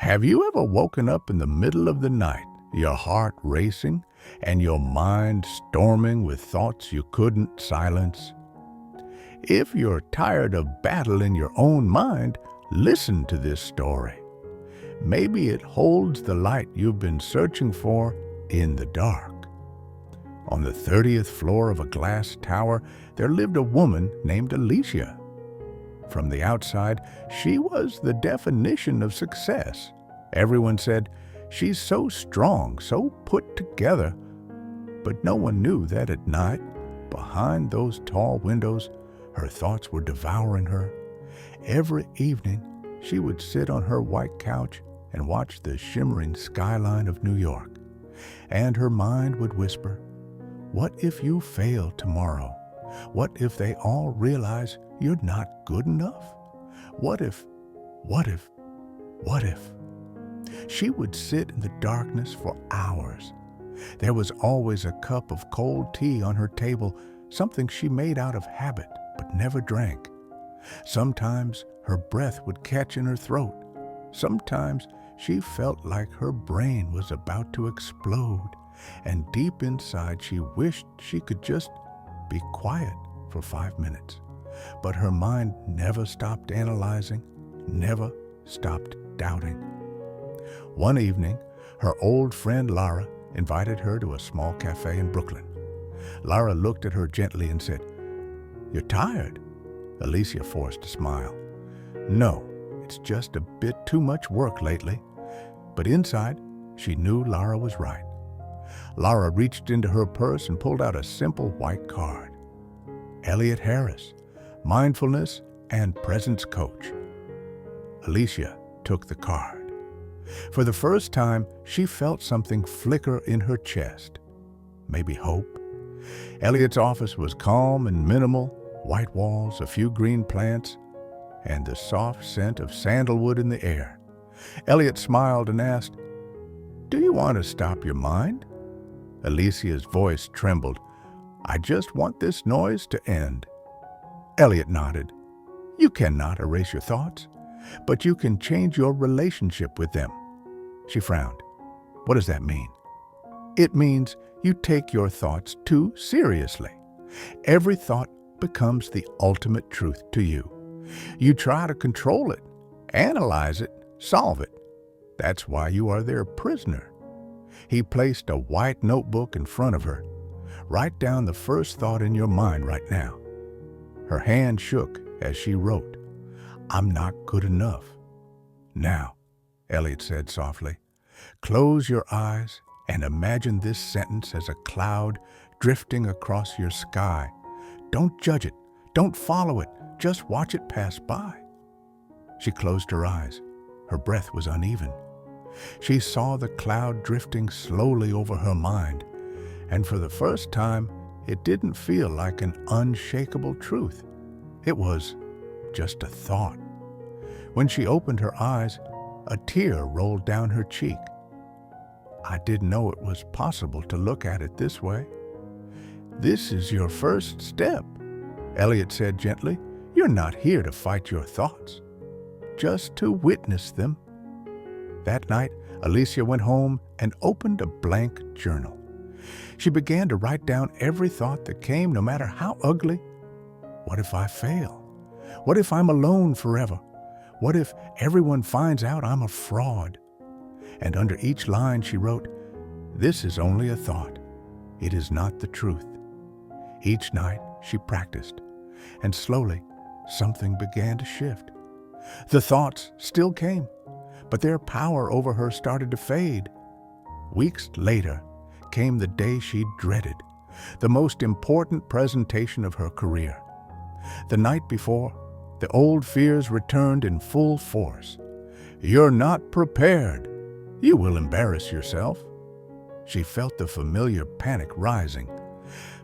Have you ever woken up in the middle of the night, your heart racing and your mind storming with thoughts you couldn't silence? If you're tired of battling your own mind, listen to this story. Maybe it holds the light you've been searching for in the dark. On the 30th floor of a glass tower, there lived a woman named Alicia. From the outside, she was the definition of success. Everyone said, "She's so strong, so put together." But no one knew that at night, behind those tall windows, her thoughts were devouring her. Every evening, she would sit on her white couch and watch the shimmering skyline of New York. And her mind would whisper, "What if you fail tomorrow? What if they all realize you're not good enough? What if? She would sit in the darkness for hours. There was always a cup of cold tea on her table, something she made out of habit but never drank. Sometimes her breath would catch in her throat. Sometimes she felt like her brain was about to explode, and deep inside she wished she could just be quiet for 5 minutes. But her mind never stopped analyzing, never stopped doubting. One evening, her old friend Lara invited her to a small cafe in Brooklyn. Lara looked at her gently and said, "You're tired?" Alicia forced a smile. "No, it's just a bit too much work lately." But inside, she knew Lara was right. Lara reached into her purse and pulled out a simple white card. Elliot Harris, Mindfulness and Presence Coach. Alicia took the card. For the first time, she felt something flicker in her chest. Maybe hope. Elliot's office was calm and minimal, white walls, a few green plants, and the soft scent of sandalwood in the air. Elliot smiled and asked, "Do you want to stop your mind?" Alicia's voice trembled. "I just want this noise to end." Elliot nodded. "You cannot erase your thoughts, but you can change your relationship with them." She frowned. "What does that mean?" "It means you take your thoughts too seriously. Every thought becomes the ultimate truth to you. You try to control it, analyze it, solve it. That's why you are their prisoner." He placed a white notebook in front of her. "Write down the first thought in your mind right now." Her hand shook as she wrote, "I'm not good enough." "Now," Elliot said softly, "close your eyes and imagine this sentence as a cloud drifting across your sky. Don't judge it. Don't follow it. Just watch it pass by." She closed her eyes. Her breath was uneven. She saw the cloud drifting slowly over her mind, and for the first time, it didn't feel like an unshakable truth. It was just a thought. When she opened her eyes, a tear rolled down her cheek. "I didn't know it was possible to look at it this way." "This is your first step," Elliot said gently. "You're not here to fight your thoughts, just to witness them." That night, Alicia went home and opened a blank journal. She began to write down every thought that came, no matter how ugly. What if I fail? What if I'm alone forever? What if everyone finds out I'm a fraud? And under each line she wrote, "This is only a thought. It is not the truth." Each night she practiced, and slowly something began to shift. The thoughts still came, but their power over her started to fade. Weeks later came the day she dreaded, the most important presentation of her career. The night before, the old fears returned in full force. "You're not prepared. You will embarrass yourself." She felt the familiar panic rising,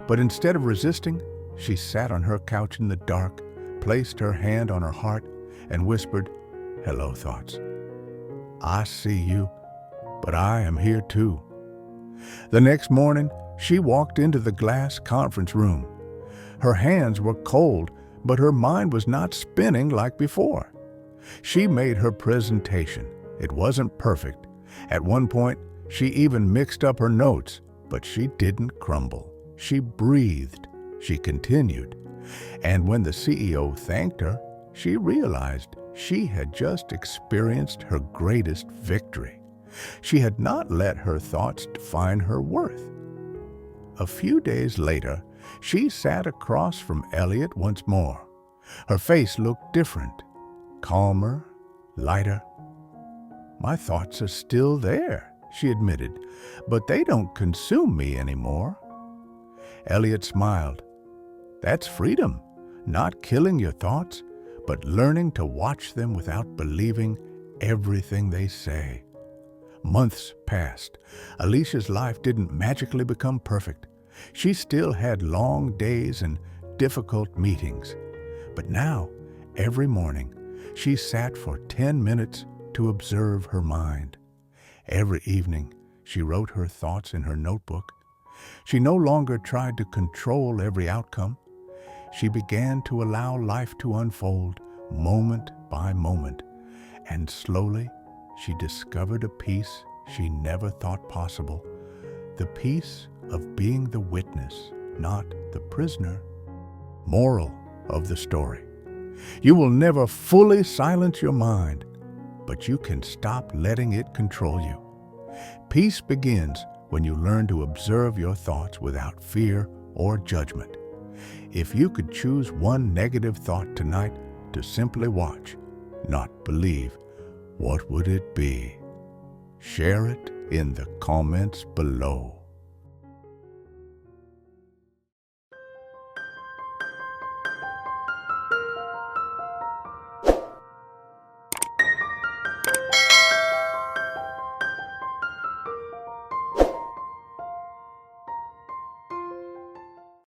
but instead of resisting, she sat on her couch in the dark, placed her hand on her heart, and whispered, "Hello, thoughts. I see you, but I am here too." The next morning, she walked into the glass conference room. Her hands were cold, but her mind was not spinning like before. She made her presentation, It wasn't perfect. At one point, she even mixed up her notes, but she didn't crumble. She breathed. She continued. And when the CEO thanked her, she realized she had just experienced her greatest victory. She had not let her thoughts define her worth. A few days later, she sat across from Elliot once more. Her face looked different, calmer, lighter. "My thoughts are still there," she admitted, "but they don't consume me anymore." Elliot smiled. "That's freedom, not killing your thoughts, but learning to watch them without believing everything they say." Months passed. Alicia's life didn't magically become perfect. She still had long days and difficult meetings. But now, every morning, she sat for 10 minutes to observe her mind. Every evening, she wrote her thoughts in her notebook. She no longer tried to control every outcome. She began to allow life to unfold moment by moment, and slowly she discovered a peace she never thought possible, the peace of being the witness, not the prisoner. Moral of the story: you will never fully silence your mind, but you can stop letting it control you. Peace begins when you learn to observe your thoughts without fear or judgment. If you could choose one negative thought tonight to simply watch, not believe, what would it be? Share it in the comments below.